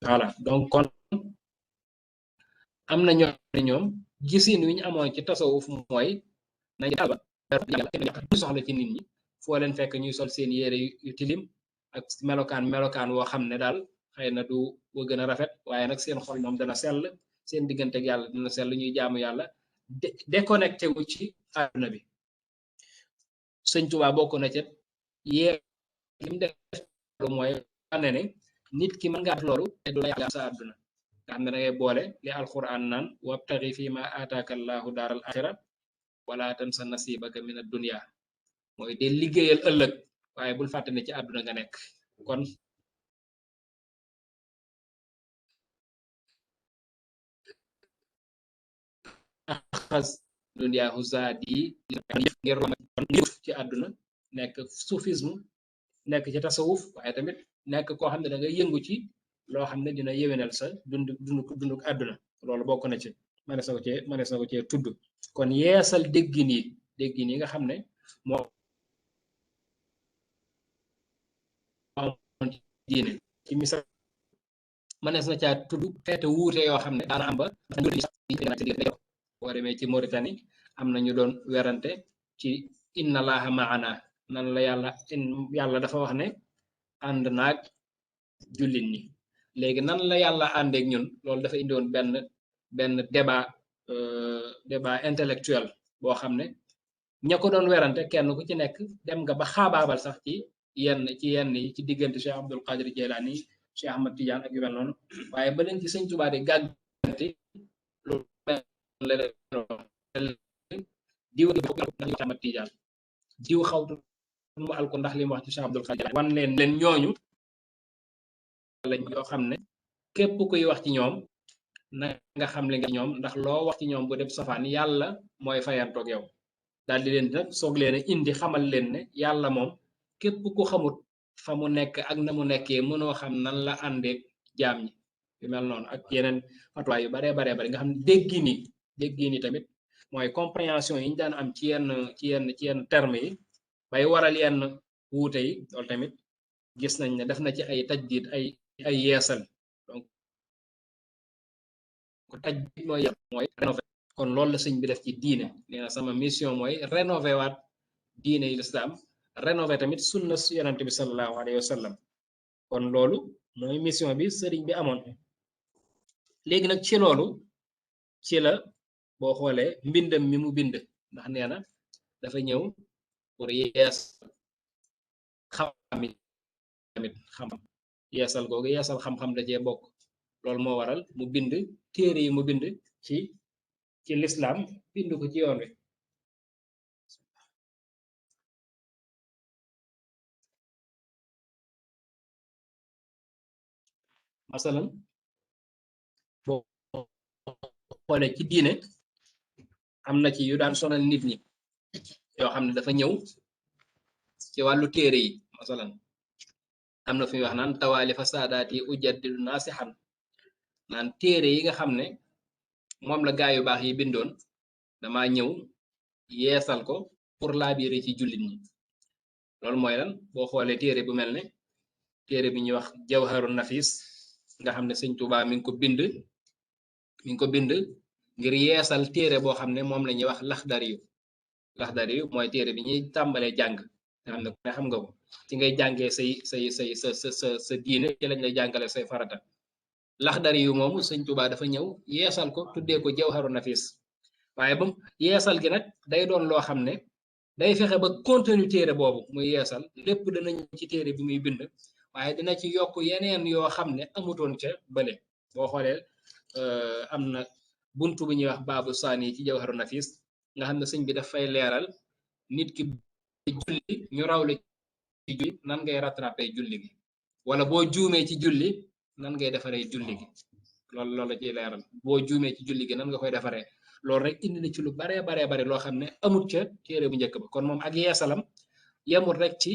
voilà donc kon am na ñoom gisin wi ñu amoon ci tasawuf mooy nañ daal ba soxla ci nit ñi foo leen fekk ñuy sol seen yére yu tilim ak melokaan woo xam ne daal xëy na du boo gën a rafet waaye nag seen xol moom dana sell seen diggante ak yàlla dana sell ñuy jaamu yàlla déconnecté wu ci àdduna bi sëñ Tuubaa bokk na ca yee lim def mooy wane ne nit ki mën nga def loolu te du la yàq sa àdduna nga xam ne da ngay boole li alquran naan wabtaxi fi ma ataaka allahu daaral axira wala tansa nasibaka min ad-dunya mooy de liggéeyal ëllëg waaye bul fàtte ne ci àdduna nga nekk kon axas duniyaahu zaadi ngir kon ci àdduna nekk soufisme nekk ci tasawuf waaye tamit nekk koo xam ne da ngay yëngu ci loo xam ne dina yéwénal sa dunduk àdduna loolu bokk na ci manes na ko cee tudd kon yeesal déggin yi nga xam ne moo amoon ci diine ci misaal manes na caa tudd xeete wuute yoo xam ne daana am ba boo demee ci Mauritanie am na ñu doon werante ci inna laaha maana nan la yàlla dafa wax ne ànd naag jullit ñi léegi nan la yàlla àndeek ñun loolu dafa indiwoon benn débat intellectuel boo xam ne ña ko doon werante kenn ku ci nekk dem nga ba xaabaabal sax ci yenn yi ci diggante Cheikh Abdul Qadir Jilani Cheikh Ahmad Tidiane ak yu mel noonu waaye ba leen ci sëñ Tuubaa di gàgganti loolu diw Ahmad Tidiane diw xaw mu al ko ndax li mu wax ci Cheikh Abdul Qadir wan leen ñooñu lañ yoo xam ne képp kuy wax ci ñoom na nga xam le nga ñoom ndax loo wax ci ñoom bu def safaan yàlla mooy fayantoog yow daal di leen nag soog leen indi xamal leen ne yàlla moom képp ku xamut fa mu nekk ak na mu nekkee mënoo xam nan la àndeek jaam ñi yu mel noonu ak yeneen fatwaay yu baree nga xam ne déggi ni tamit mooy compréhension yi ñu daan am ci yenn terme yi bay waral yenn wuute yi loolu tamit gis nañ ne def na ci ay tajdid ay yeesal donc tajdid mooy rénover kon loolu la sëñ bi def ci diine nee na sama mission mooy rénover waat diine yi lislaam rénover tamit sunna yonent bi sallallahu alayhi wa sallam kon loolu mooy mission bi sëriñ bi amoon léegi nag ci loolu ci la boo xoolee mbindam mi mu bind ndax nee na dafa ñëw pour yees xam yeesal googu yeesal xam-xam da cee bokk loolu moo waral mu bind téere yi mu bind ci lislaam bind ko ci yoon wi masalan boo xoolee ci diine am na ci yu daan sonal nit ñi yoo xam ne dafa ñëw ci wàllu téere yi masalan am na fi wax naan tawaali fa saadaati ujaddidu naasixan naan téere yi nga xam ne moom la gaa yu baax yi bindoon dama ñëw yeesal ko pour laabiire ci jullit ñi loolu mooy lan boo xoolee téere bu mel ne téere bi ñuy wax jawharu nafis nga xam ne sëñ Tuubaa mi ngi ko bind ngir yeesal téere boo xam ne moom la ñuy wax laxdari yu mooy téere bi ñuy tàmbalee jàng nga xam ne ku ne xam nga ko ci ngay jàngee sa diine ci lañ lay jàngale say farata laxdari yu moomu sëñ Tuubaa dafa ñëw yeesal ko tuddee ko jawharu nafis waaye bam yeesal gi nag day doon loo xam ne day fexe ba contenu téere boobu muy yeesal lépp dana ñëw ci téere bi muy bind waaye dina ci yokk yeneen yoo xam ne amutoon ca bële boo xoolee am na buntu bu ñuy wax baabu saani ci jawharu nafis nga xam ne sëñ bi daf fay leeral nit ki julli ñu raw la ci julli nan ngay rattraper julli gi wala boo juumee ci julli nan ngay defaree julli gi loolu la ciy leeral boo juumee ci julli gi nan nga koy defaree loolu rek indi na ci lu baree loo xam ne amut ca téere bu njëkk ba kon moom ak yeesalam yemul rek ci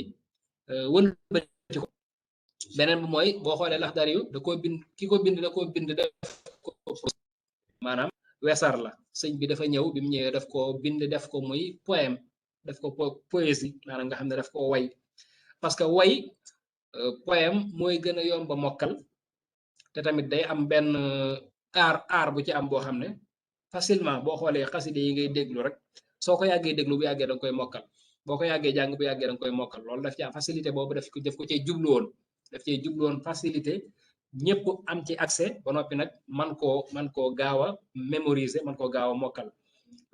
wëlbati ko beneen bi mooy boo xoolee Laxdari yu da koo bind ki ko bind da koo bind def ko maanaam wesar la sëñ bi dafa ñëw bi mu ñëwee daf ko bind def ko muy poème def ko poésie maanaam nga xam ne daf ko way parce que way poème mooy gën a yomba mokkal te tamit day am benn aar bu ci am boo xam ne facilement boo xoolee xaside yi ngay déglu rek soo ko yàggee déglu bu yàggee danga koy mokkal boo ko yàggee jàng bu yàggee danga koy mokkal loolu daf ci am facilité boobu daf ko cee jublu woon daf cee jublu woon facilité ñëpp am ci accès ba noppi nag man koo gaaw a mémoriser man koo gaaw a mokkal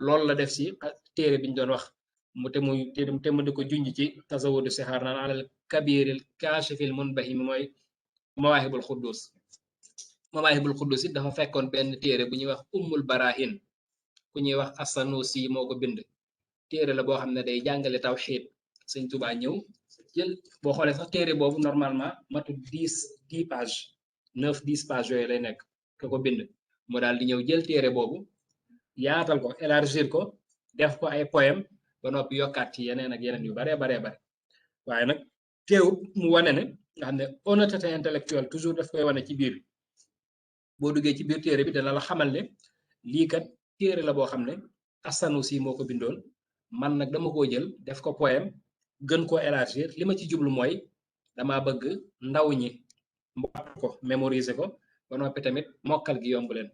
loolu la def si téere bi ñu doon wax te mu di ko junj ci tasawudu sixaar naan alal kabiril kaashifil munbahim mooy mawaahibul xuddus mawaahibul xuddus it dafa fekkoon benn téere bu ñuy wax ummul barahin ku ñuy wax As-Sanusi moo ko bind téere la boo xam ne day jàngale tawxiid Sëñ Tuubaa ñëw jël boo xoolee sax téere boobu normalement matu 10 pages 9-10 pages yooyu lay nekk ka ko bind mu daal di ñëw jël téere boobu yaatal ko élargir ko def ko ay poème ba noppi yokkaat ci yeneen ak yeneen yu baree bare waaye nag teewut mu wane ne nga xam ne honnêteté intellectuelle toujours daf koy wane ci biir boo duggee ci biir téere bi dana la xamal ne lii kat téere la boo xam ne As-Sanusi moo ko bindoon man nag dama koo jël def ko poème gën koo élargir li ma ci jublu mooy dama bëgg ndaw ñi mbaat ko mémoriser ko ba noppi tamit mokkal gi yomb leen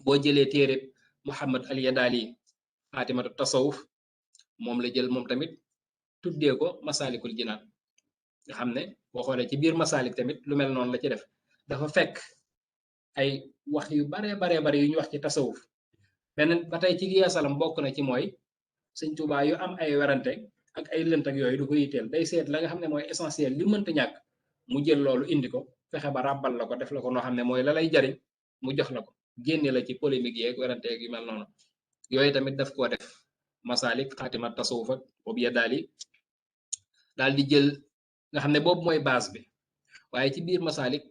boo jëlee téere Muhammad al-Yadali xaatimatu tasawuf moom la jël moom tamit tuddee ko Masalikul Jinaan nga xam ne boo xoolee ci biir masalik tamit lu mel noonu la ci def dafa fekk ay wax yu bare yu ñu wax ci tasawuf beneen ba tey ci yeesalam bokk na ci mooy Sëñ Tuubaa yu am ay werante ak ay lënt ak yooyu du ko yitteel day seet la nga xam ne mooy essentiel li mënta ñàkk mu jël loolu indi ko fexe ba ràbbal la ko def la ko noo xam ne mooy la lay jariñ mu jox la ko génne la ci polémique yeeg werante yu mel noonu yooyu tamit daf koo def masalik xaatimat tasawuf ak boobu Yadaali daal di jël nga xam ne boobu mooy base bi waaye ci biir masalik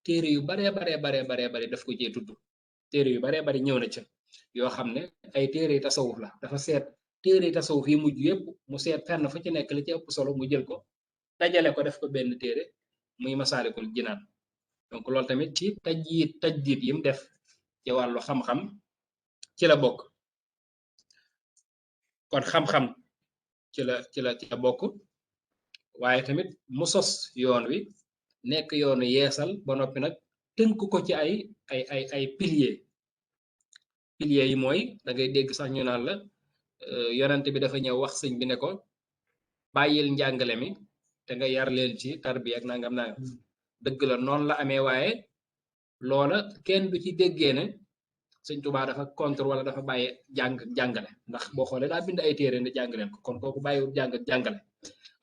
téere yu baree daf ko cee tudd téere yu baree bari ñëw na ca yoo xam ne ay téere tasawuf la dafa seet téere tasawuf yi mujj yépp mu seet fenn fa ci nekk li ci ëpp solo mu jël ko dajale ko def ko benn téere muy Masaalikul Jinaan donc loolu tamit ci tajdiid yim def ci wàllu xam-xam ci la bokk kon xam-xam ci la bokk waaye tamit mu sos yoon wi nekk yoonu yeesal ba noppi nag tënk ko ci ay piliers yi mooy da ngay dégg sax ñu naan la yonent bi dafa ñëw wax sëñ bi ne ko bàyyil njàngale mi te nga yar leen ci tarbiya ak nangam dëgg la noonu la amee waaye loola kenn du ci déggee ne Sëñ Tuubaa dafa contre wala dafa bàyyi jàngale ndax boo xoolee daa bind ay téere ne jàng leen ko kon kooku bàyyiwul jàngale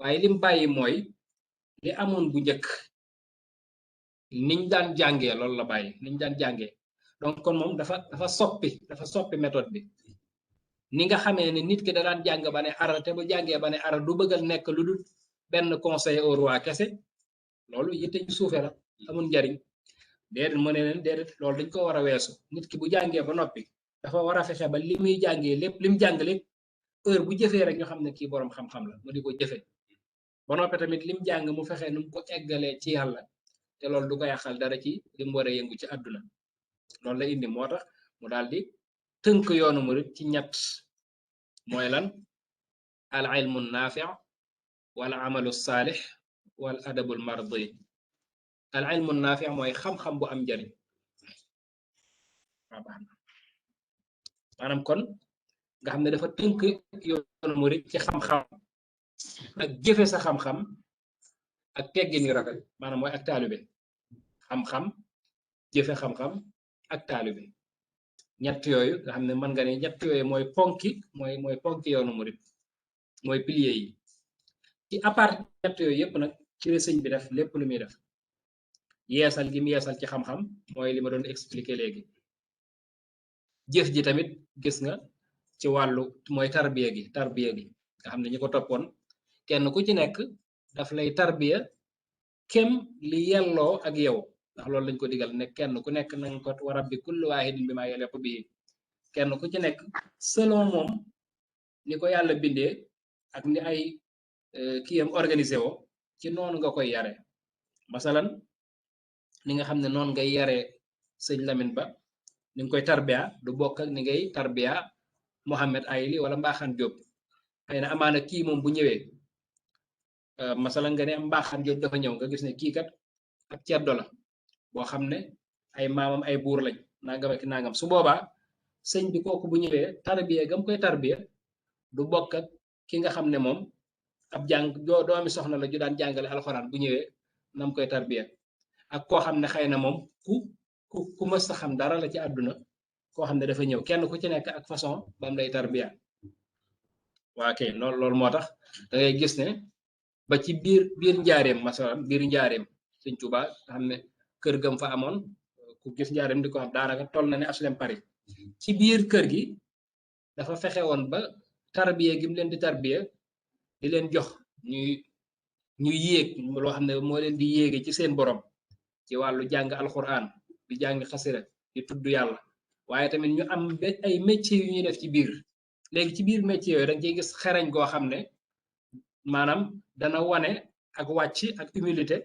waaye lim bàyyi mooy li amoon bu njëkk niñ daan jàngee loolu la bàyyi niñ daan jàngee donc kon moom dafa soppi méthode bi ni nga xamee ne nit ki da daan jàng ba ne ara te bu jàngee ba ne ara du bëggal nekk lu dul benn conseil au roi kese loolu yitte ñu suufe la amul njariñ déedéet mu ne leen déedéet loolu dañ ko war a weesu nit ki bu jàngee ba noppi dafa war a fexe ba li muy jàngee lépp lim jàng lépp heure bu jëfee rek ñu xam ne kii boroom xam-xam la mu di ko jëfee ba noppi tamit lim jàng mu fexe nu mu ko eggalee ci yàlla te loolu du ko yàqal dara ci li mu war a yëngu ci àdduna loolu la indi moo tax mu daal di tënk yoonu murit ci ñett mooy lan al ilmu naafi wal amalu saalix wal adabul mardi al ilmu naafi mooy xam-xam bu am njariñ waaw baax na maanaam kon nga xam ne dafa tënk yoonu murit ci xam-xam ak jëfe sa xam-xam ak teggin yu rafet maanaam mooy ak taalibe xam-xam jëfe xam-xam ak taalibe ñett yooyu nga xam ne mën nga ne ñett yooyu mooy ponki yoonu murit mooy pilier yi ci à part ñett yooyu yëpp nag ci la sëñ bi def lépp lu muy def yeesal gi mu yeesal ci xam-xam mooy li ma doon expliquer léegi jëf ji tamit gis nga ci wàllu mooy tarbiya gi nga xam ne ñu ko toppoon kenn ku ci nekk daf lay tarbiya kem li yelloo ak yow ndax loolu lañ ko digal ne kenn ku nekk nanga ko wa rabbi kulli waahidin bi maa yaliqu bihi kenn ku ci nekk selon moom ni ko yàlla bindee ak ni ay kiyam organisé woo ci noonu nga koy yare masalan ni nga xam ne noonu ngay yare sëñ Lamine Ba ni nga koy tarbiya du bokk ak ni ngay tarbiya Mohamed Ayli wala Mbaaxaan Jóob xëy na amaana kii moom bu ñëwee masalan nga ne am Mbaaxaan Jóob dafa ñëw nga gis ne kii kat ab ceddo la boo xam ne ay maamam ay buur lañ nangam ak nangam su boobaa sëñ bi kooku bu ñëwee tarbiya gam koy tarbiya du bokk ak ki nga xam ne moom ab jàng doomi soxna la ju daan jàngale alxuraan bu ñëwee nam koy tarbiya ak koo xam ne xëy na moom ku mës a xam dara la ci àdduna koo xam ne dafa ñëw kenn ku ci nekk ak façon bam lay tarbiya waa kay loolu moo tax da ngay gis ne ba ci biir njaareem masalan biir njaareem sëñ Tuubaa nga xam ne kër gam fa amoon ku gis njaareem di ko am daanaka toll na ne aslem Paris ci biir kër gi dafa fexe woon ba tarbiya gi mu leen di tarbiya di leen jox ñuy yéeg loo xam ne moo leen di yéege ci seen borom ci wàllu jàng alxuraan di jàng xasida di tudd yàlla waaye tamit ñu am ay métier yu ñuy def ci biir léegi ci biir métier yooyu da nga ciy gis xereñ goo xam ne maanaam dana wane ak wàcc ak humilité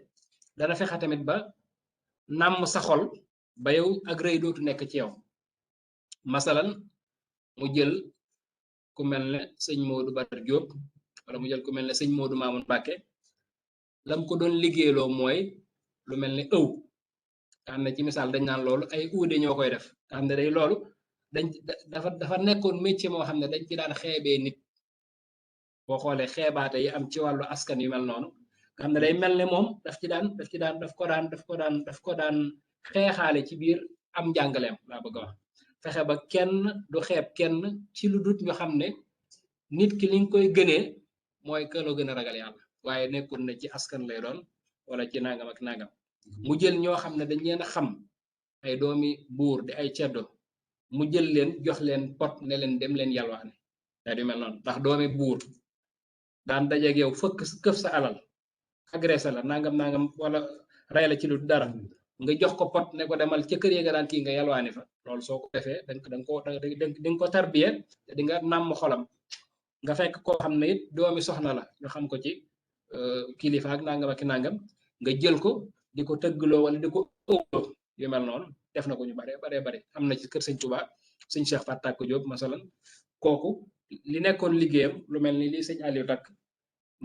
dana fexe tamit ba nàmm sa xol ba yow ak rëy dootu nekk ci yow masalan mu jël ku mel ne sëñ Modou Badar Diop wala mu jël ku mel ne sëñ Modou Mamoun Mbacké lam ko doon liggéeyloo mooy lu mel ne ëw nga xam ne ci misaal dañ naan loolu ay uude ñoo koy def nga xam ne day loolu dafa nekkoon métier moo xam ne dañ ci daan xeebee nit boo xoolee xeebaate yi am ci wàllu askan yu mel noonu nga xam ne day mel ne moom daf ko daan xeexaale ci biir am njàngaleem laa bëgg a wax fexe ba kenn du xeeb kenn ci lu dut ñu xam ne nit ki liñ koy gënee mooy këloo gën a ragal yàlla waaye nekkul ne ci askan lay doon wala ci nangam ak nangam mu jël ñoo xam ne dañ leen a xam ay doomi buur di ay ceddo mu jël leen jox leen pot ne leen dem leen yalwaane daa di mel noonu ndax doomi buur daan dajeeg yow fëkk këf sa alal agressé la nangam wala rey la ci lu dara nga jox ko pot ne ko demal ca kër yi nga daan kii nga yalwaani fa loolu soo ko defee di nga ko tarbiye te di nga nàmm xolam nga fekk koo xam ne it doomi soxna la ñu xam ko ci kilifa ak nangam ak nangam nga jël ko di ko tëggloo wala di ko ëwloo yu mel noonu def na ko ñu bare am na ci kër sëñ Tuubaa sëñ Cheikh Fatak Diop masalan kooku li nekkoon liggéeyam lu mel ni li sëñ Aliou takk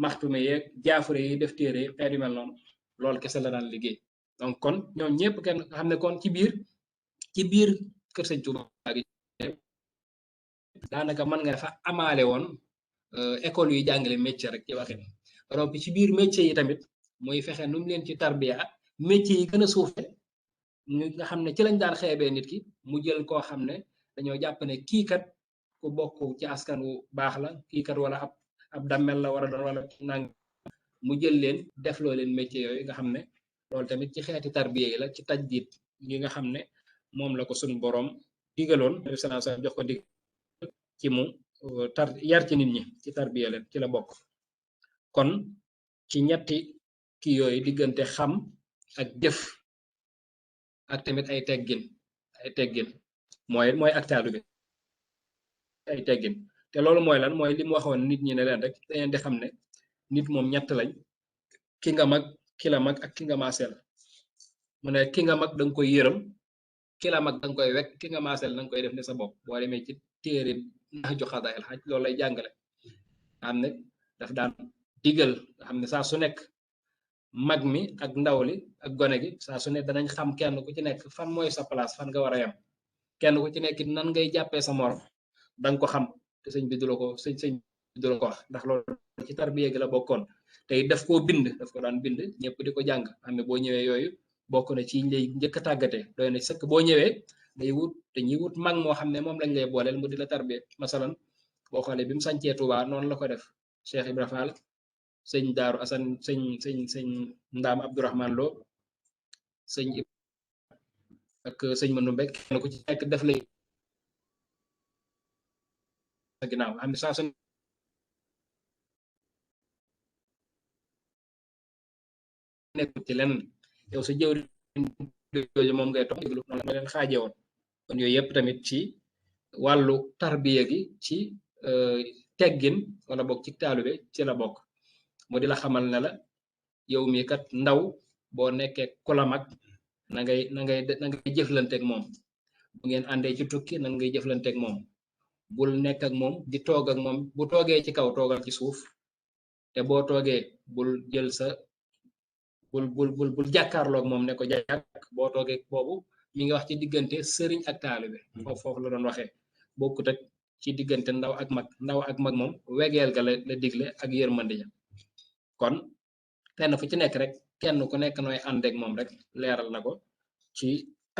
maxtume yeeg jaafure yi def téere yi xeet yu mel noonu loolu kese la daan liggéey donc kon ñoom ñëpp kenn nga xam ne kon ci biir kër sëñ Tuubaa gi daanaka mën nga fa amaale woon école yuy jàngale métier rek ci waxin donc ci biir métier yi tamit muy fexe nu mu leen ci tarbiya métier yi gën a suufe ñu nga xam ne ci lañ daan xeebee nit ki mu jël koo xam ne dañoo jàpp ne kii kat ku bokk ci askan wu baax la kii kat wala ab dammel la war a doon wala nang mu jël leen defloo leen métier yooyu nga xam ne loolu tamit ci xeeti tarbiya yi la ci tajdiid yi nga xam ne moom la ko suñ boroom digaloon jox ko dig ci mu yar ci nit ñi ci tarbiya leen ci la bokk kon ci ñetti kii yooyu diggante xam ak jëf ak tamit ay teggin mooy ak taalibe ay teggin te loolu mooy lan mooy li mu waxoon nit ñi ne leen rek dañeen di xam ne nit moom ñett lañ ki nga mag ki la mag ak ki nga maaseel mu ne ki nga mag danga koy yërëm ki la mag danga koy wekk ki nga maaseel danga koy def ne sa bopp boo demee ci téere ndax ju xadaayal xaj loolu lay jàngale nga xam ne daf daan digal nga xam ne saa su nekk mag mi ak ndaw li ak gone gi saa su ne danañ xam kenn ku ci nekk fan mooy sa place fan nga war a yem kenn ku ci nekk nan ngay jàppee sa morom danga ko xam te sëñ bi du la ko sëñ bi du la ko wax ndax loolu ci tarbiya gi la bokkoon tey daf koo bind daf ko daan bind ñëpp di ko jàng xam ne boo ñëwee yooyu bokk na ci lay njëkk a tàggatee doy na sëkk boo ñëwee dañuy wut mag moo xam ne moom lañ lay booleel mu di la tarbiya masalan boo xoolee bi mu sañcee Tuubaa noonu la ko def Cheikh Ibra Fall sëñ Daaru Asan sëñ Ndaam Abdourahman Lo sëñ ak sëñ Manumbe kenn ku ci nekk def lay ginnaaw xam ne saa su nekk ci lenn yow sa jëw jooju moom ngay toog déglu noonu la leen xaaje woon kon yooyu yëpp tamit ci wàllu tarbiya gi ci teggin wala bokk ci taalibe ci la bokk mu di la xamal ne la yow mii kat ndaw boo nekkee ku la mag na ngay jëflanteeg moom bu ngeen àndee ci tukki nan ngay jëflanteeg moom bul nekk ak moom di toog ak moom bu toogee ci kaw toogal ci suuf te boo toogee bul jël sa bul jàkkaarloog moom ne ko jàkk boo toogee boobu mi ngi wax ci diggante sëriñ ak taalibe foofu la doon waxee bokkut ak ci diggante ndaw ak mag moom wegeel ga la digle ak yërmande ja kon kenn fu ci nekk rek kenn ku nekk nooy ànd ak moom rek leeral na ko ci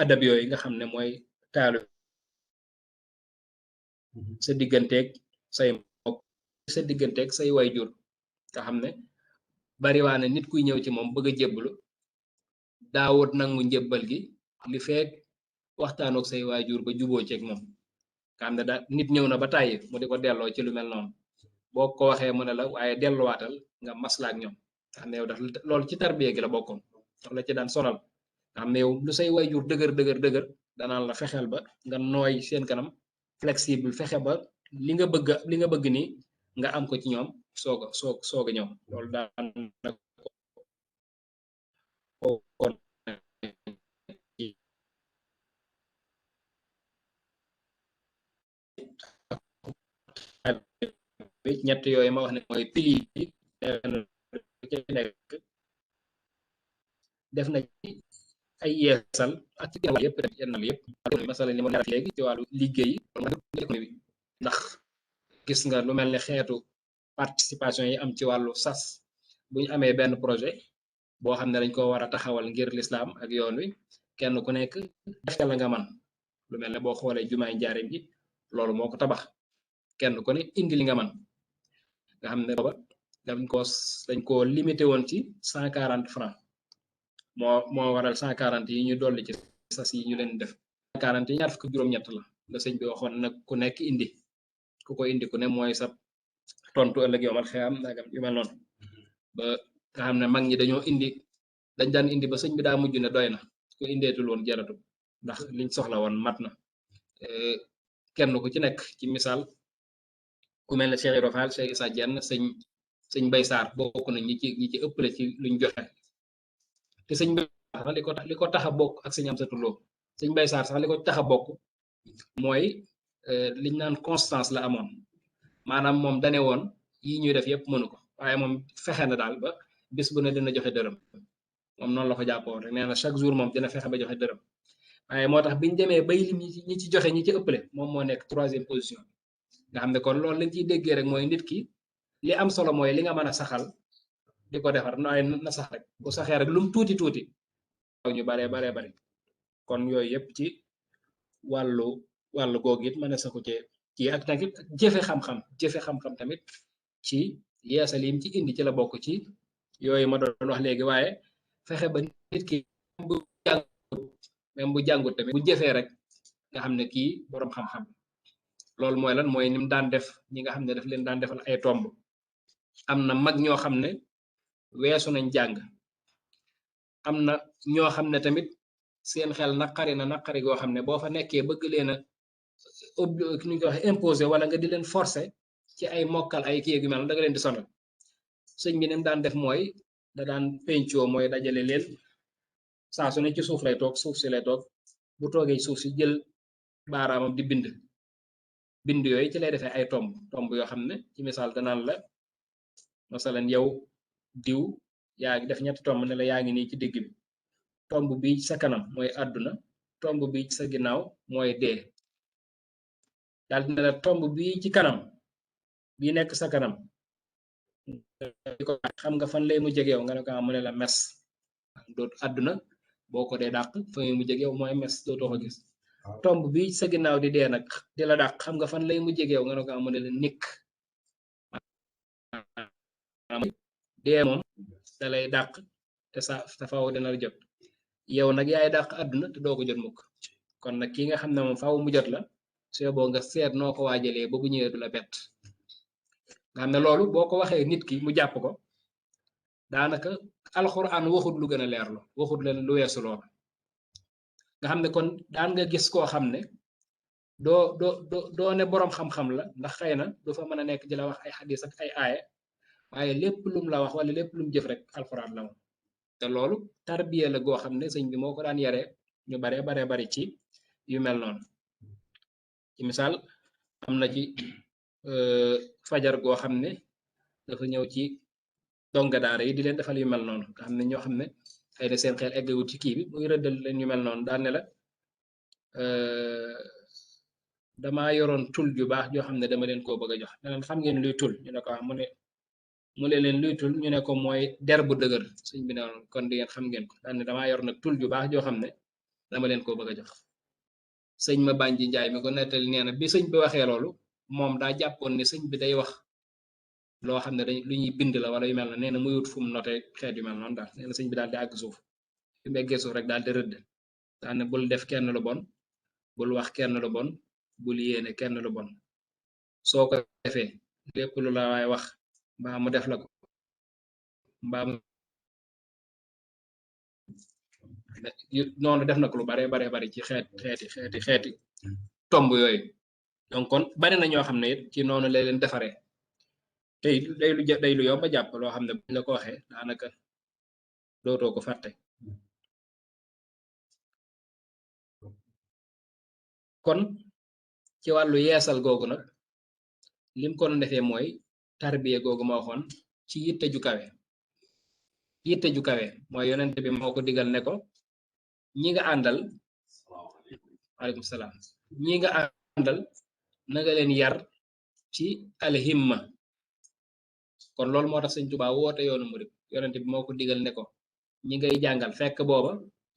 adab yooyu nga xam ne mooy taalibe sa digganteeg say mbokk sa digganteeg say wayjur nga xam ne bariwaane nit kuy ñëw ci moom bëgg a jébbalu daawut nangu njëbbal gi li feek waxtaanook say waajur ba juboo ceeg moom nga xam ne da nit ñëw na ba tàyyi mu di ko delloo ci lu mel noonu boo ko waxee mu ne la waaye delluwaatal nga maslaak ñoom nga xam ne yow daf loolu ci tarbiya gi la bokkoon daf la ci daan sonal nga xam ne yow lu say waajur dëgër danaan la fexeel ba nga nooy seen kanam flexible fexe ba li nga bëgg nii nga am ko ci ñoom soog a ñëw loolu daan na kon ñett yooyu ma wax ne mooy pili bi nekk def na ci ay yeesal ak ci yëpp yennal yëpp masala li ma leeral léegi ci wàllu liggéey ndax gis nga lu mel ne xeetu participation yi am ci wàllu sas bu ñu amee benn projet boo xam ne dañ ko war a taxawal ngir lislaam ak yoon wi kenn ku nekk def la nga man lu mel ne boo xoolee jumaay njaareem ji loolu moo ko tabax kenn ku ne indi li nga man nga xam ne booba dañ ko limité woon ci 140 francs moo waral 140 yi ñu dolli ci sas yi ñu leen def 140 yi ñaar fukk juróom-ñett la sëñ bi waxoon nag ku nekk indi ku ko indi ku ne mooy sa tontu ëllëg yomal xeyam nagam yu mel noonu ba nga xam ne mag ñi dañ daan indi ba sëñ bi daa mujj ne doy na ku indeetul woon jaratu ndax liñ soxla woon mat na kenn ku ci nekk ci misaal ku mel ne Cheikh Ibra Fall Cheikh Issa Diène sëñ Bay Saar bokk na ñi ci ëppale ci luñ joxe te sëñ Bay Saar li ko tax a bokk ak sëñ Amsatu Lo sëñ Bay Saar sax li ko tax a bokk mooy liñ naan constance la amoon maanaam moom dane woon yi ñuy def yëpp mënu ko waaye moom fexe na daal ba bis bu ne dina joxe dërëm moom noonu la ko jàppoon rek nee na chaque jour moom dina fexe ba joxe dërëm waaye moo tax biñ demee bay lim ñi ci joxe ñi ci ëppale moom moo nekk 3e position nga xam ne kon loolu lañ ciy déggee rek mooy nit ki li am solo mooy li nga mën a saxal di ko defar nooy na sax rek bu saxee rek lum tuuti ñu baree bari kon yooyu yëpp ci wàllu googu it mën a saku ci ak tamit jëfe xam-xam tamit ci yeesal yim ci indi ci la bokk ci yooyu ma doon wax léegi waaye fexe ba nit ki même bu jàngut tamit bu jëfee rek nga xam ne kii boroom xam-xam loolu mooy lan mooy ni mu daan def ñi nga xam ne daf leen daan defal ay tomb am na mag ñoo xam ne weesu nañ jàng am na ñoo xam ne tamit seen xel naqari goo xam ne boo fa nekkee bëgg leen a nu ñu ko waxee imposer wala nga di leen forcer ci ay mokkal ay kii yu mel da nga leen di sonal sëñ bi ni mu daan def mooy da daan pencoo mooy dajale leen saa su ne ci suuf lay toog suuf si lay toog bu toogee suuf si jël baaraamam di bind yooyu ci lay defee ay tomb yoo xam ne ci misaal danaan la masalan yow diw yaa ngi def ñetti tomb ne la yaa ngi nii ci digg bi tomb bi sa kanam mooy àdduna tomb bi sa ginnaaw mooy dee daal dina la tomb bi ci kanam bi nekk sa kanam xam nga fan lay mu jegew nga ne ko mu ne la mes doot àdduna boo ko dee dàq fa mu jegew mooy mes dootoo ko gis tomb bi sa ginnaaw di dee nag di la dàq xam nga fan lay mu jegew nga ne ko mu ne la nikk dee moom da lay dàq te sa faaw dina la jot yow nag yaay dàq àdduna te doo ko jot mukk kon nag ki nga xam ne moom faaw mu jot la soo boo nga seet noo ko waajalee ba bu ñëwee du la bett nga xam ne loolu boo ko waxee nit ki mu jàpp ko daanaka alxuraan waxut lu gën a leerlu waxut leen lu weesu loolu nga xam ne kon daan nga gis koo xam ne doo ne boroom xam-xam la ndax xëy na du fa mën a nekk di la wax ay xadis ak ay aaye waaye lépp lum la wax wala lépp lum jëf rek alxuraan la moom te loolu tarbiya la goo xam ne sëñ bi moo ko daan yaree ñu baree bari ci yu mel noonu ci misaal am na ci fajar goo xam ne dafa ñëw ci donga daara yi di leen defal yu mel noonu nga xam ne ñoo xam ne xëy na seen xel eggawut ci kii bi muy rëddal leen yu mel noonu daan ne la damaa yoroon tul ju baax joo xam ne dama leen koo bëgg a jox ne leen xam ngeen luy tul ñu ne ko mu ne leen luy tul ñu ne ko mooy der bu dëgër sëñ bi ne kon di ngeen xam ngeen ko daan ne damaa yor nag tul ju baax joo xam ne dama leen koo bëgg a jox sëñ ma bànji njaay mi ko nettali nee na bi sëñ bi waxee loolu moom daa jàppoon ne sëñ bi day wax loo xam ne dañ lu ñuy bind la wala yu mel na nee na muy wut fu mu noté xeet yu mel noonu daal nee na sëñ bi daal di àgg suuf fi mu eggee suuf rek daal di rëdd daal ne bul def kenn lu bon bul wax kenn lu bon bul yéene kenn lu bon soo ko defee lépp lu la waay wax mbaa mu def la ko mbaa mu noonu def na ko lu bare bari ci xeeti tomb yooyu donc kon bari na ñoo xam ne it ci noonu lay leen defaree tey day lu yomb a jàpp loo xam ne buñ la ko waxee daanaka dootoo ko fàtte kon ci wàllu yeesal googu nag lim ko doon defee mooy tarbiye googu ma waxoon ci yitte ju kawe mooy yonent bi moo ko digal ne ko ñi nga àndal waaleykum salaam ñi nga àndal na nga leen yar ci alhimma kon loolu moo tax sëñ Tuubaa woote yoonu murid yonent bi moo ko digal ne ko ñi ngay jàngal fekk booba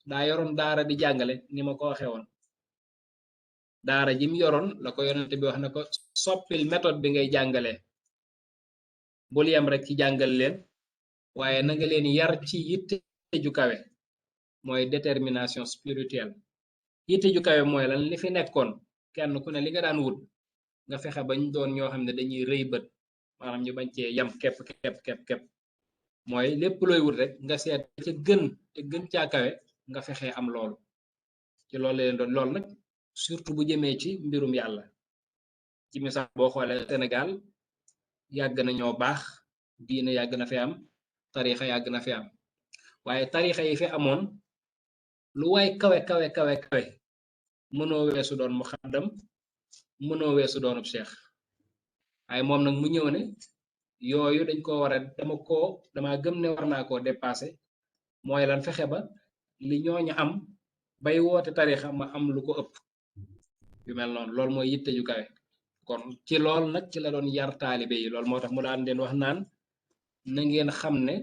daa yoroon daara di jàngale ni ma ko waxee woon daara jim yoroon la ko yonent bi wax ne ko soppil méthode bi ngay jàngalee bul yem rek ci jàngal leen waaye na nga leen yar ci yitte ju kawe mooy détermination spirituelle yitte ju kawe mooy lan li fi nekkoon kenn ku ne li nga daan wut nga fexe bañ doon ñoo xam ne dañuy rëy bët maanaam ñu bañ cee yam kepp mooy lépp looy wut rek nga seet ca gën te gën caa kawe nga fexe am loolu ci loolu leen doon loolu nag surtout bu jëmee ci mbirum yàlla ci misaal boo xoolee Sénégal yàgg na ñoo baax diine yàgg na fi am tarixa yàgg na fi am waaye tarixa yi fi amoon lu waay kawe mënoo weesu doon muxaddam mënoo weesu doonub cheikh waaye moom nag mu ñëw ne yooyu dañ ko war a dama gëm ne war naa koo dépassé mooy lan fexe ba li ñooñu am bay woote tarixa ma am lu ko ëpp yu mel noonu loolu mooy yitte ju kawe kon ci lool nag ci la doon yar taalibe yi loolu moo tax mu daan leen wax naan na ngeen xam ne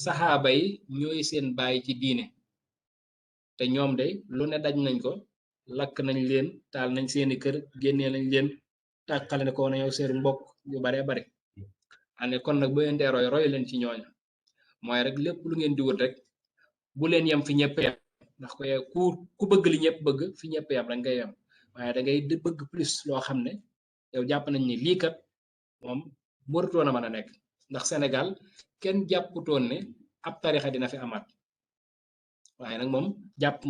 saxaaba yi ñooy seen baay ci diine te ñoom de lu ne daj nañ ko lakk nañ leen taal nañ seeni kër génnee nañ leen tàqale ne ko na yow seen mbokk yu baree bare ane kon nag bu ngeen dee roy leen ci ñooña mooy rek lépp lu ngeen di wut rek bu leen yem fi ñëpp yam ndax ko ku bëgg li ñëpp bëgg fi ñëpp yam rek ngay yam waaye da ngay di bëgg plus loo xam ne yow jàpp nañ ni lii kat moom mërutoon a mën a nekk ndax Sénégal kenn jàpputoon ne ab tarixa dina fi amaat waaye nag moom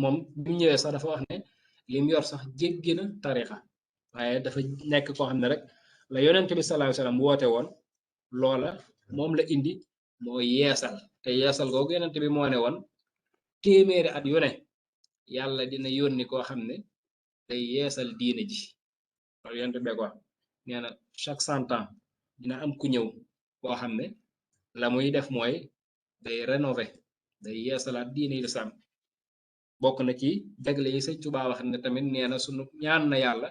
moom bi mu ñëwee sax dafa wax ne lim yor sax jéggi na tarixa waaye dafa nekk koo xam ne rek la yonent bi sallallahu alayhi wasallam woote woon loola moom la indi moo yeesal te yeesal googu yonent bi moo ne woon téeméeri at yu ne yàlla dina yónni koo xam ne day yeesal diine ji loolu yonent bee ko wax nee na chaque 100 ans dina am ku ñëw koo xam ne la muy def mooy day rénover day yeesalaat diine lislaam bokk na ci jagle yi sëñ Tuubaa wax ne tamit nee na sunu ñaan na yàlla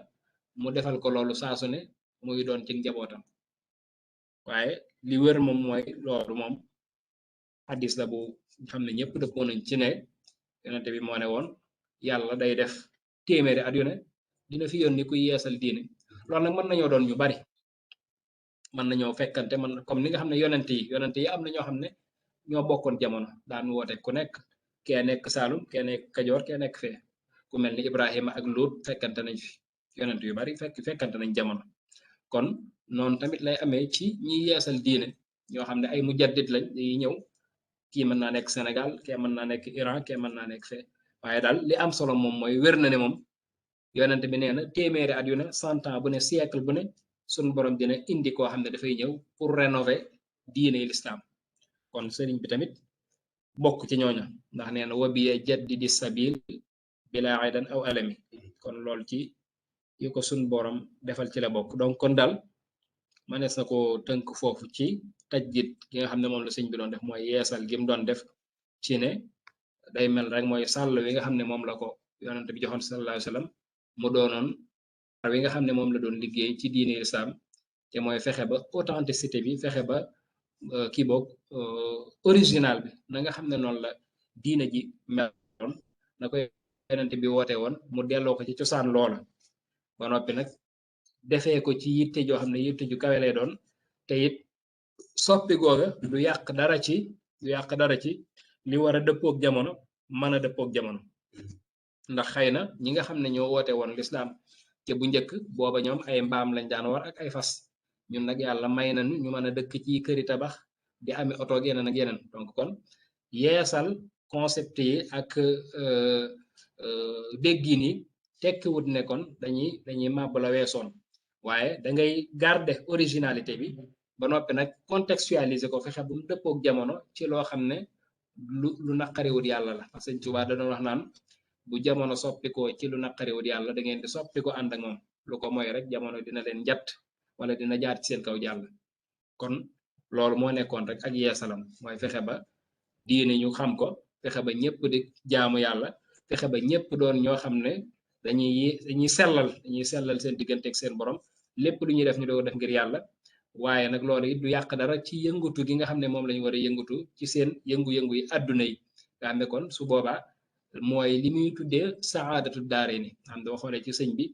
mu defal ko loolu saa su ne muy doon ci njabootam waaye li wër moom mooy loolu moom hadis la bu xam ne ñëpp dëppoo nañ ci ne yonent bi moo ne woon yàlla day def téeméeri at yu ne dina fi yónni kuy yeesal diine loolu nag mën nañoo doon ñu bari mën nañoo fekkante man comme ni nga xam ne yonent yi am na ñoo xam ne ñoo bokkoon jamono daan woote ku nekk kee nekk Saalum kee nekk Kajoor kee nekk fee ku mel ni Ibrahima ak Luut fekkante nañ fi yonent yu bari fekkante nañ jamono kon noonu tamit lay amee ci ñi yeesal diine ñoo xam ne ay mujaddid lañ dañuy ñëw kii mën naa nekk Sénégal kee mën naa nekk Iran kee mën naa nekk fee waaye daal li am solo moom mooy wér na ne moom yonent bi nee na téeméeri at yu ne 100 ans bu ne siècle bu ne suñu borom dina indi koo xam ne dafay ñëw pour rénover diine l'islam kon sëriñ bi tamit bokk ci ñooña ndax nee na wabiye jaddidi sabil bila aydan aw alami kon loolu ci yi ko suñ borom defal ci la bokk donc kon daal manees na ko tënk foofu ci tajdid gi nga xam ne moom la sëñ bi doon def mooy yeesal gi mu doon def ci ne day mel rek mooy sàll wi nga xam ne moom la ko yonent bi joxoon sallallahu alayhi wa sallam mu doonoon wi nga xam ne moom la doon liggéey ci diine islam te mooy fexe ba authenticité bi fexe ba kii boog original bi na nga xam ne noonu la diine ji meloon na ko yonent bi woote woon mu delloo ko ci cosaan loola ba noppi nag defee ko ci yitte joo xam ne yitte ju kawe lay doon te it soppi googa du yàq dara ci li war a dëppook jamono mën a dëppook jamono ndax xëy na ñi nga xam ne ñoo woote woon lislaam te bu njëkk booba ñoom ay mbaam lañ daan war ak ay fas ñun nag yàlla may nañu ñu mën a dëkk ci këri tabax di ami oto ak yeneen ak yeneen donc kon yeesal concept yi ak déggin yi tekkiwut ne kon dañuy màbb la weesoon waaye da ngay garder originalité bi ba noppi nag contextualiser ko fexe bu mu dëppook jamono ci loo xam ne lu naqariwut yàlla la parce que Sëñ Tuubaa da doon wax naan bu jamono soppikoo ci lu naqariwut yàlla da ngeen di soppiko ànd ak moom lu ko mooy rek jamono dina leen njatt wala dina jaar ci seen kaw jàll kon loolu moo nekkoon rek ak yeesalam mooy fexe ba diine ñu xam ko fexe ba ñëpp di jaamu yàlla fexe ba ñëpp doon ñoo xam ne dañuy sellal seen diggante ak seen borom lépp lu ñuy def ñu doo def ngir yàlla waaye nag loolu it du yàq dara ci yëngutu gi nga xam ne moom lañu war a yëngutu ci seen yëngu-yëngu yi àdduna yi nga xam ne kon su boobaa mooy li muy tuddee saadatu daare ni xam doo xoolee ci sëñ bi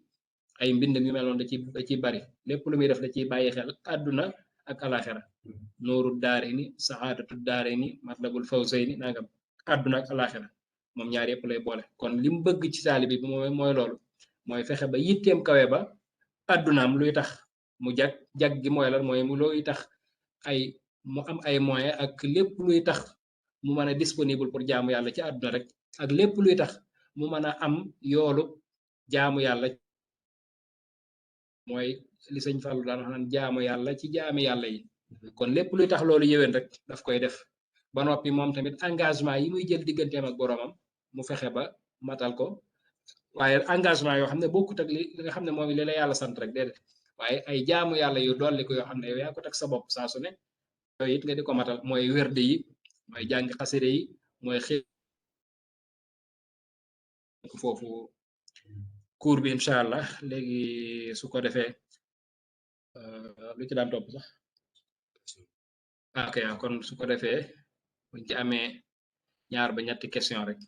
ay mbind mi mel noonu da ci bari lépp lu muy def da ciy bàyyi xel àdduna ak alaxira nooru daare ni saadatu daare ni matlabul fawzay ni nangam àdduna ak alaxira moom ñaar yëpp lay boole kon li mu bëgg ci taalibe bi mooy loolu mooy fexe ba yitteem kawe ba àddunaam luy tax mu jag gi mooy lan mooy mu luy tax mu am ay moyens ak lépp luy tax mu mën a disponible pour jaamu yàlla ci àdduna rek ak lépp luy tax mu mën a am yoolu jaamu yàlla mooy li sëñ Fallou daan wax naan jaamu yàlla ci jaami yàlla yi kon lépp luy tax loolu yéwén rek daf koy def ba noppi moom tamit engagement yi muy jël digganteem ak boromam mu fexe ba matal ko waaye engagement yoo xam ne bokkut ak li nga xam ne moom li la yàlla sant rek déedéet waaye ay jaamu yàlla yu dolli ko yoo xam ne yow yaa ko teg sa bopp saa su ne yooyu it nga di ko matal mooy wérde yi mooy jàng xaside yi mooy xëy foofu cours bi incha allah léegi su ko defee lu ci daan topp sax ok kon su ko defee buñ ci amee ñaar ba ñetti question rek